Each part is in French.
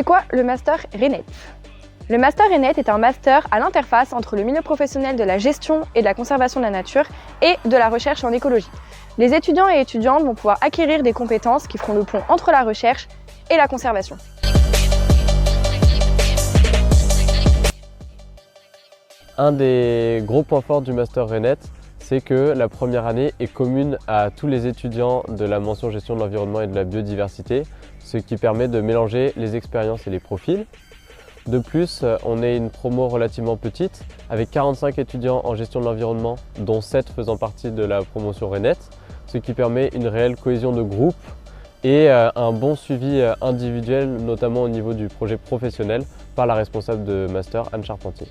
C'est quoi le Master RENET? Le Master RENET est un master à l'interface entre le milieu professionnel de la gestion et de la conservation de la nature et de la recherche en écologie. Les étudiants et étudiantes vont pouvoir acquérir des compétences qui feront le pont entre la recherche et la conservation. Un des gros points forts du Master RENET, c'est que la première année est commune à tous les étudiants de la mention gestion de l'environnement et de la biodiversité, ce qui permet de mélanger les expériences et les profils. De plus, on est une promo relativement petite, avec 45 étudiants en gestion de l'environnement, dont 7 faisant partie de la promotion RENET, ce qui permet une réelle cohésion de groupe et un bon suivi individuel, notamment au niveau du projet professionnel, par la responsable de Master, Anne Charpentier.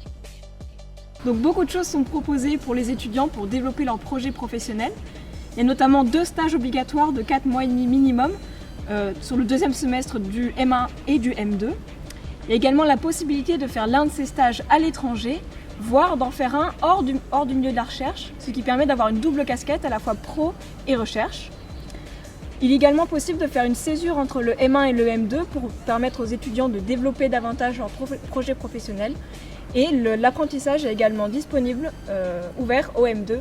Donc beaucoup de choses sont proposées pour les étudiants pour développer leur projet professionnel. Il y a notamment 2 stages obligatoires de 4 mois et demi minimum sur le deuxième semestre du M1 et du M2. Il y a également la possibilité de faire l'un de ces stages à l'étranger, voire d'en faire un hors du milieu de la recherche, ce qui permet d'avoir une double casquette à la fois pro et recherche. Il est également possible de faire une césure entre le M1 et le M2 pour permettre aux étudiants de développer davantage leur projet professionnel. Et l'apprentissage est également disponible, ouvert au M2.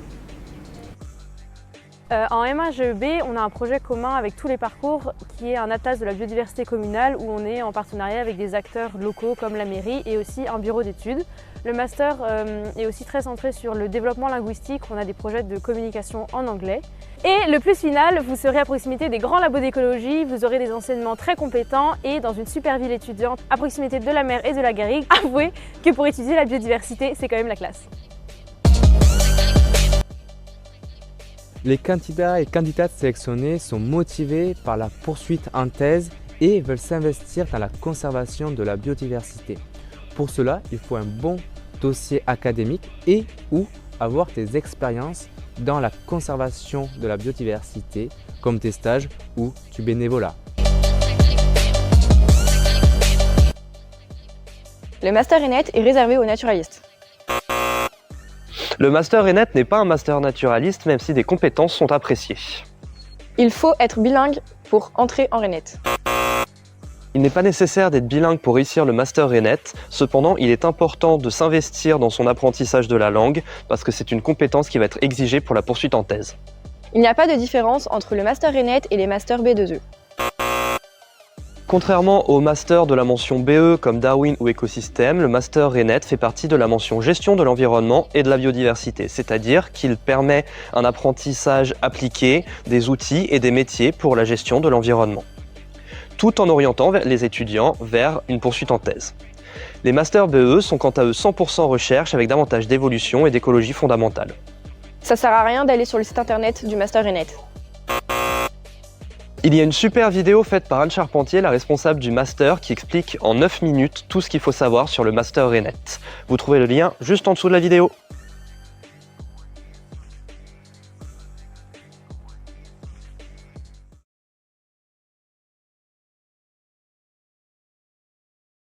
En M1 GEB, on a un projet commun avec tous les parcours qui est un atlas de la biodiversité communale où on est en partenariat avec des acteurs locaux comme la mairie et aussi un bureau d'études. Le master est aussi très centré sur le développement linguistique, on a des projets de communication en anglais. Et le plus final, vous serez à proximité des grands labos d'écologie, vous aurez des enseignements très compétents et dans une super ville étudiante à proximité de la mer et de la garrigue. Avouez que pour étudier la biodiversité, c'est quand même la classe. Les candidats et candidates sélectionnés sont motivés par la poursuite en thèse et veulent s'investir dans la conservation de la biodiversité. Pour cela, il faut un bon dossier académique et ou avoir des expériences dans la conservation de la biodiversité, comme des stages ou du bénévolat. Le Master RENET est réservé aux naturalistes. Le Master RENET n'est pas un master naturaliste, même si des compétences sont appréciées. Il faut être bilingue pour entrer en RENET. Il n'est pas nécessaire d'être bilingue pour réussir le Master RENET, cependant il est important de s'investir dans son apprentissage de la langue parce que c'est une compétence qui va être exigée pour la poursuite en thèse. Il n'y a pas de différence entre le Master RENET et les Masters B2E. Contrairement au master de la mention BE comme Darwin ou écosystème, le Master RENET fait partie de la mention gestion de l'environnement et de la biodiversité, c'est-à-dire qu'il permet un apprentissage appliqué des outils et des métiers pour la gestion de l'environnement, tout en orientant les étudiants vers une poursuite en thèse. Les Masters BE sont quant à eux 100% recherche avec davantage d'évolution et d'écologie fondamentale. Ça sert à rien d'aller sur le site internet du Master RENET. Il y a une super vidéo faite par Anne Charpentier, la responsable du Master, qui explique en 9 minutes tout ce qu'il faut savoir sur le Master RENET. Vous trouvez le lien juste en dessous de la vidéo.